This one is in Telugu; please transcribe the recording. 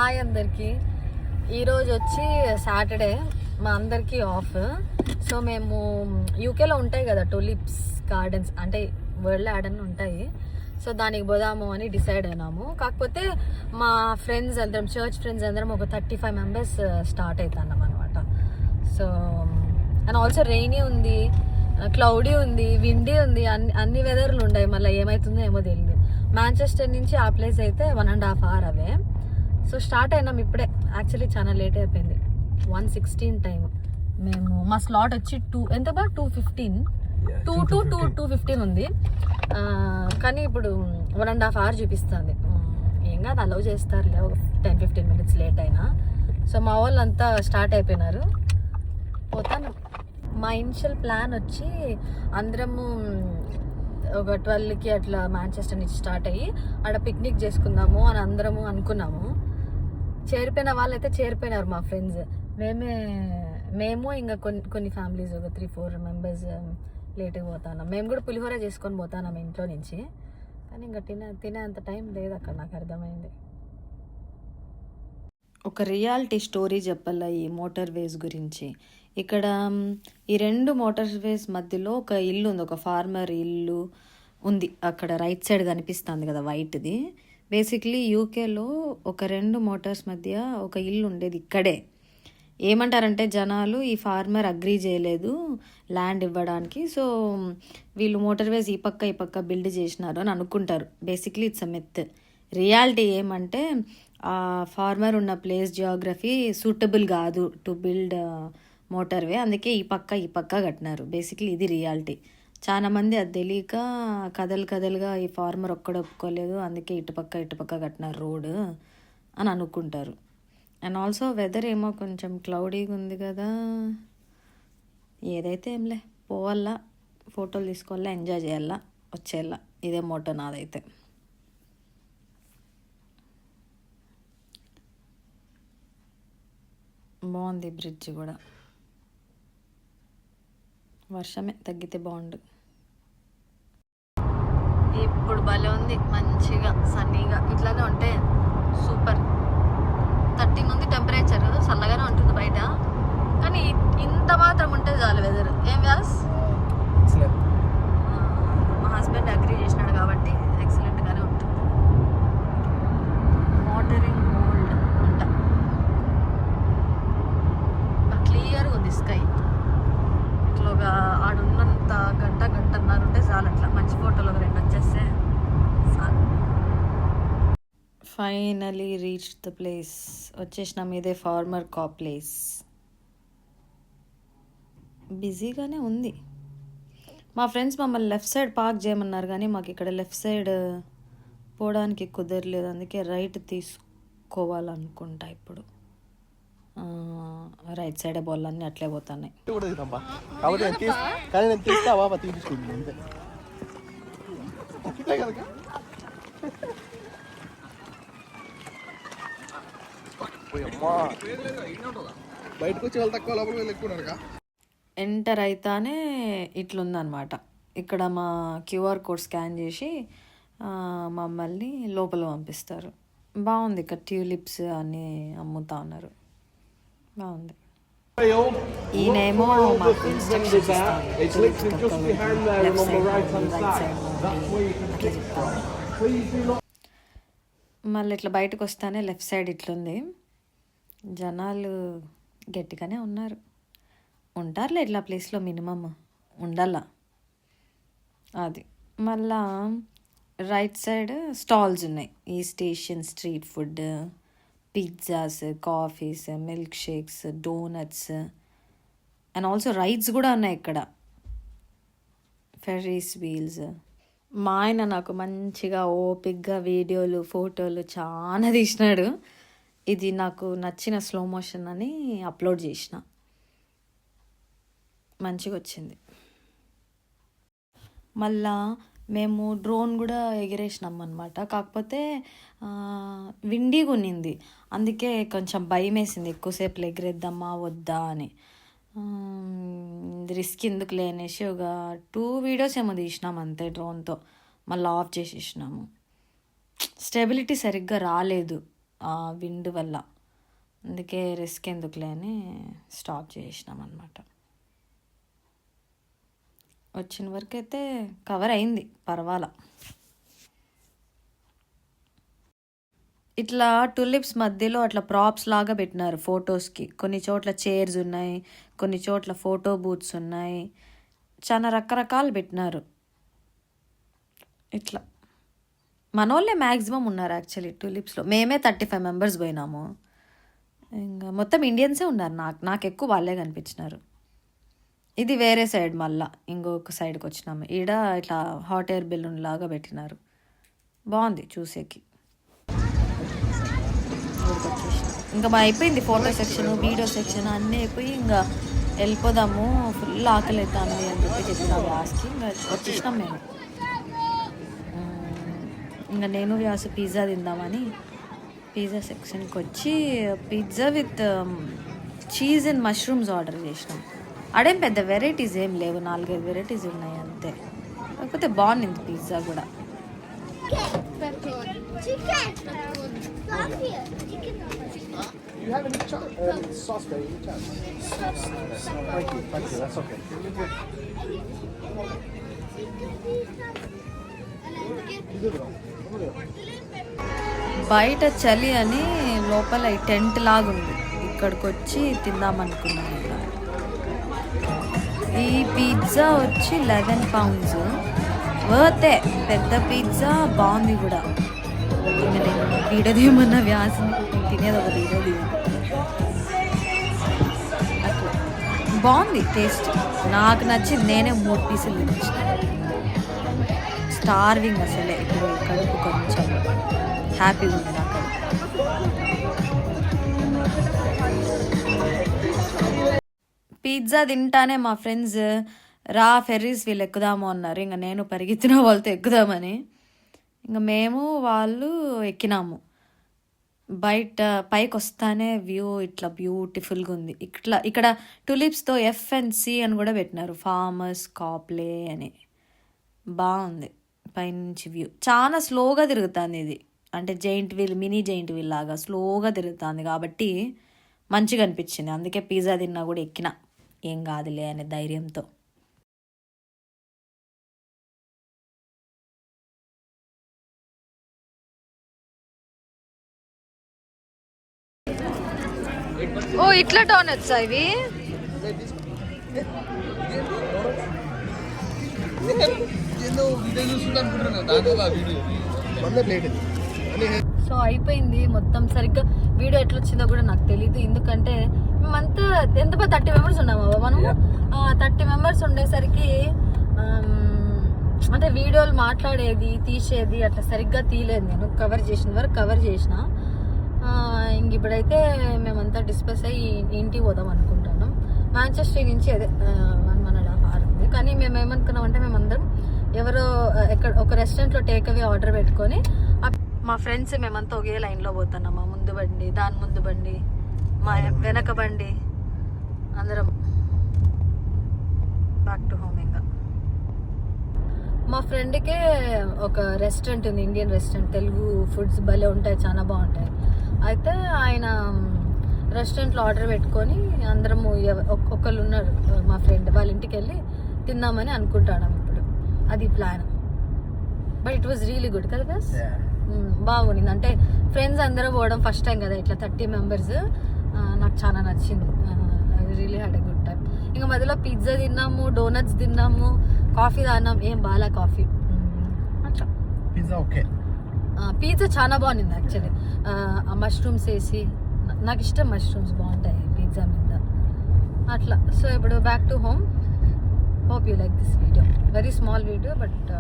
హాయ్ అందరికీ. ఈరోజు వచ్చి సాటర్డే, మా అందరికీ ఆఫ్. సో మేము యూకేలో ఉంటాయి కదా టూలిప్స్ గార్డెన్స్, అంటే వరల్డ్ ఆడని ఉంటాయి. సో దానికి పోదాము అని డిసైడ్ అయినాము. కాకపోతే మా ఫ్రెండ్స్ అందరం, చర్చ్ ఫ్రెండ్స్ అందరం ఒక 35 మెంబర్స్ స్టార్ట్ అవుతున్నాం అనమాట. సో అండ్ ఆల్సో రెయినీ ఉంది, క్లౌడీ ఉంది, విండీ ఉంది, అన్ని వెదర్లు ఉన్నాయి. మళ్ళీ ఏమవుతుందో ఏమో తెలియదు. మాంచెస్టర్ నుంచి ఆ ప్లేస్ అయితే 1.5 hours అవే. సో స్టార్ట్ అయినాం ఇప్పుడే. యాక్చువల్లీ చాలా లేట్ అయిపోయింది, 1:16 టైం. మేము మా స్లాట్ వచ్చి 2:15 ఉంది. కానీ ఇప్పుడు 1.5 hours చూపిస్తుంది. ఏం కాదు, అలౌ చేస్తారులే, 10-15 minutes లేట్ అయినా. సో మా వాళ్ళంతా స్టార్ట్ అయిపోయినారు, పోతాను. మా ఇనిషియల్ ప్లాన్ వచ్చి అందరము ఒక 12కి అట్లా మాంచెస్టర్ నుంచి స్టార్ట్ అయ్యి ఆడ పిక్నిక్ చేసుకుందాము అని అందరము అనుకున్నాము. చేరిపోయిన వాళ్ళైతే చేరిపోయినారు మా ఫ్రెండ్స్. మేము ఇంకా కొన్ని ఫ్యామిలీస్ ఒక 3-4 members లేట్గా పోతాను. మేము కూడా పులిహోర చేసుకొని పోతాను ఇంట్లో నుంచి. కానీ ఇంకా తినే అంత టైం లేదు అక్కడ, నాకు అర్థమైంది. ఒక రియాలిటీ స్టోరీ చెప్పాల ఈ మోటార్ వేస్ గురించి. ఇక్కడ ఈ 2 మోటార్ వేస్ మధ్యలో ఒక ఇల్లు ఉంది, ఒక ఫార్మర్ ఇల్లు ఉంది. అక్కడ రైట్ సైడ్ కనిపిస్తుంది కదా వైట్ది. బేసిక్లీ యూకేలో ఒక 2 మోటార్స్ మధ్య ఒక ఇల్లు ఉండేది ఇక్కడే. ఏమంటారంటే జనాలు, ఈ ఫార్మర్ అగ్రీ చేయలేదు ల్యాండ్ ఇవ్వడానికి, సో వీళ్ళు మోటార్ వేస్ ఈ పక్క బిల్డ్ చేసినారు అని అనుకుంటారు. Basically it's a myth. Reality ఏమంటే ఆ ఫార్మర్ ఉన్న ప్లేస్ జియోగ్రఫీ సూటబుల్ కాదు టు బిల్డ్ మోటార్ వే, అందుకే ఈ పక్క కట్టినారు. బేసిక్లీ ఇది రియాలిటీ. చాలా మంది అది తెలియక కదలుగా ఈ ఫార్మర్ ఒప్పుకోలేదు, అందుకే ఇటుపక్క కట్టినారు రోడ్ అని అనుకుంటారు. అండ్ ఆల్సో వెదర్ ఏమో కొంచెం క్లౌడీగా ఉంది కదా. ఏదైతే ఏంలే, పోవాలా, ఫోటోలు తీసుకోవాలా, ఎంజాయ్ చేయాలా, వచ్చేయాలా. ఇదే మోటో నాదైతే. బాగుంది బ్రిడ్జ్ కూడా. వర్షమే తగ్గితే బాగుండు. ఇప్పుడు భలే ఉంది, మంచిగా సన్నీగా ఇట్లానే ఉంటే సూపర్. 30 ఉంది టెంపరేచర్, చల్లగానే ఉంటుంది బయట. కానీ ఇంత మాత్రం ఉంటే చాలు వెదర్. ఏం వ్యాస్, మా హస్బెండ్ అగ్రీ చేసినాడు కాబట్టి ఎక్సలెంట్గానే ఉంటుంది. మోటరింగ్ ఓల్డ్ అంట, క్లియర్గా ఉంది స్కై. ఇట్లా ఆడున్నంత గంటన్నర ఉంటే చాలు, అట్లా మంచి ఫోటోలు 2 వచ్చేస్తే చాలు. Finally reach the place. వచ్చేసినాం, ఇదే ఫార్మర్ ప్లేస్. బిజీగానే ఉంది. మా ఫ్రెండ్స్ మమ్మల్ని లెఫ్ట్ సైడ్ పార్క్ చేయమన్నారు, కానీ మాకు ఇక్కడ లెఫ్ట్ సైడ్ పోవడానికి కుదరలేదు, అందుకే రైట్ తీసుకోవాలనుకుంటా. ఇప్పుడు రైట్ సైడే బోళ్ళన్నీ అట్లే పోతున్నాయి. ఎంటర్ అయితానే ఇట్లుందనమాట. ఇక్కడ మా క్యూఆర్ కోడ్ స్కాన్ చేసి మమ్మల్ని లోపల పంపిస్తారు. బాగుంది. ఇక్కడ ట్యూలిప్స్ అన్నీ అమ్ముతా ఉన్నారు, బాగుంది. ఈయనేమో మాకు ఇన్స్ట్రక్షన్స్ మళ్ళీ ఇట్లా బయటకు వస్తానే లెఫ్ట్ సైడ్ ఇట్లుంది. జనాలు గట్టిగానే ఉంటారులే ఇట్లా ప్లేస్లో, మినిమమ్ ఉండాల అది. మళ్ళా రైట్ సైడ్ స్టాల్స్ ఉన్నాయి. ఈ station street food, pizzas, coffees, milk shakes, donuts and also rides కూడా ఉన్నాయి ఇక్కడ, ఫెర్రీస్ వీల్స్. మా ఆయన నాకు మంచిగా ఓపిక్గా వీడియోలు, ఫోటోలు చాలా తీసినాడు. ఇది నాకు నచ్చిన స్లో మోషన్ అని అప్లోడ్ చేసిన, మంచిగా వచ్చింది. మళ్ళా మేము డ్రోన్ కూడా ఎగిరేసినాం అనమాట. కాకపోతే విండీగా ఉన్నింది, అందుకే కొంచెం భయం వేసింది ఎక్కువసేపు ఎగిరేద్దామా వద్దా అని. రిస్క్ ఎందుకు లేనేసి ఒక 2 videos ఏమో తీసినాం అంతే డ్రోన్తో, మళ్ళీ ఆఫ్ చేసేసినాము. స్టెబిలిటీ సరిగ్గా రాలేదు ఆ విండ్ వల్ల. అందుకే రిస్క్ ఎందుకులే అని స్టాప్ చేసినాం అనమాట. వచ్చిన వరకు అయితే కవర్ అయింది, పర్వాలా. ఇట్లా టులిప్స్ మధ్యలో అట్లా ప్రాప్స్ లాగా పెట్టినారు ఫొటోస్కి. కొన్ని చోట్ల చైర్స్ ఉన్నాయి, కొన్ని చోట్ల ఫోటో బూత్స్ ఉన్నాయి, చాలా రకరకాలు పెట్టినారు. ఇట్లా మనోళ్ళే మ్యాక్సిమం ఉన్నారు యాక్చువల్లీ టులిప్స్లో. మేమే 35 మెంబర్స్ పోయినాము. ఇంకా మొత్తం ఇండియన్సే ఉన్నారు. నాకు ఎక్కువ వాళ్ళే కనిపించినారు. ఇది వేరే సైడ్, మళ్ళా ఇంకొక సైడ్కి వచ్చినాము. ఈడ ఇట్లా హాట్ ఎయిర్ బెలూన్ లాగా పెట్టినారు, బాగుంది చూసేకి. ఇంకా మా అయిపోయింది ఫోటో సెక్షన్, వీడియో సెక్షన్ అన్నీ అయిపోయి ఇంకా వెళ్ళిపోదాము, ఫుల్ ఆకలి అవుతుంది అని చెప్పిన వ్యాస్కి. ఇంకా వచ్చేసినాం మేము. ఇంకా నేను వ్యాస్ పిజ్జా తిందామని పిజ్జా సెక్షన్కి వచ్చి pizza with cheese and mushrooms order చేసినాం. అడేం పెద్ద వెరైటీస్ ఏం లేవు, 4-5 వెరైటీస్ ఉన్నాయి అంతే. కాకపోతే బాగుంది పిజ్జా కూడా. You have any sauce, baby? Thank you. That's okay. బయట చలి అని లోపల ఈ టెంట్ లాగుంది, ఇక్కడికి వచ్చి తిందామనుకున్నాను. ఈ పిజ్జా వచ్చి 11 pounds, వర్తే. పెద్ద పిజ్జా, బాగుంది కూడా. ఇంకా నేను వీడియో తీయమన్నా వ్యాసని, తినేది ఒక వీడియో తీయ. అట్లా బాగుంది టేస్ట్, నాకు నచ్చింది. నేనే 3 పీసులు తినొచ్చిన. స్టార్వింగ్ అసలే, ఇప్పుడు కడుపు కొంచెం హ్యాపీగా ఉంది నాకు. పిజ్జా తింటానే మా ఫ్రెండ్స్ రా ఫెర్రీస్ వీళ్ళు ఎక్కుదాము అన్నారు. ఇంకా నేను పరిగెత్తిన వాళ్ళతో ఎక్కుదామని ఇంకా మేము వాళ్ళు ఎక్కినాము. బయట పైకి వస్తానే వ్యూ ఇట్లా బ్యూటిఫుల్గా ఉంది. ఇక్కడ టులిప్స్తో FNC అని కూడా పెట్టినారు, ఫార్మర్స్ కాప్లే అని. బాగుంది పైనుంచి వ్యూ. చాలా స్లోగా తిరుగుతుంది ఇది, అంటే giant wheel, mini giant wheel లాగా స్లోగా తిరుగుతుంది కాబట్టి మంచిగా అనిపించింది. అందుకే పిజ్జా తిన్నా కూడా ఎక్కిన, ఏం కాదులే అనే ధైర్యంతో. ఓ ఇట్లా డోనట్స్ ఇవి. సో అయిపోయింది మొత్తం. సరిగ్గా వీడియో ఎట్లా వచ్చిందో కూడా నాకు తెలియదు, ఎందుకంటే మేమంతా ఎంత 30 మెంబర్స్ ఉన్నాము. మనము 30 మెంబర్స్ ఉండేసరికి అంటే వీడియోలు మాట్లాడేది తీసేది అట్లా సరిగ్గా తీయలేదు. నేను కవర్ చేసిన వరకు కవర్ చేసిన. ఇంక ఇప్పుడైతే మేమంతా డిస్కస్ అయ్యి ఇంటికి పోదాం అనుకుంటున్నాం. మాంచెస్టర్ నుంచి అదే 1.5 hours ఉంది. కానీ మేము ఏమనుకున్నామంటే మేమందరం ఎవరో ఒక రెస్టారెంట్లో టేక్ అవే ఆర్డర్ పెట్టుకొని మా ఫ్రెండ్స్ మేమంతా ఒకే లైన్లో పోతున్నాం. మా ముందు బండి, దాని ముందు బండి, మా వెనక బండి, అందరం బ్యాక్ టు హోమ్. ఇంకా మా ఫ్రెండ్కే ఒక రెస్టారెంట్ ఉంది, ఇండియన్ రెస్టారెంట్. తెలుగు ఫుడ్స్ భలే ఉంటాయి, చాలా బాగుంటాయి. అయితే ఆయన రెస్టారెంట్లో ఆర్డర్ పెట్టుకొని అందరము ఒకళ్ళు ఉన్నారు మా ఫ్రెండ్, వాళ్ళ ఇంటికి వెళ్ళి తిందామని అనుకుంటాను ఇప్పుడు. అది plan. But it was really good కదా బస్. బాగుండింది. అంటే ఫ్రెండ్స్ అందరూ పోవడం ఫస్ట్ టైం కదా ఇట్లా 30 మెంబర్స్. నాకు చాలా నచ్చింది. I really had a good time. ఇంకా మధ్యలో పిజ్జా తిన్నాము, డోనట్స్ తిన్నాము, కాఫీ తాగినాం. ఏం బాగా కాఫీ అట్లా. పిజ్జా చాలా బాగుంది యాక్చువల్లీ. మష్రూమ్స్ వేసి, నాకు ఇష్టం మష్రూమ్స్ బాగుంటాయి పిజ్జా మీద అట్లా. సో ఇప్పుడు back to home. Hope you like this video. Very small video but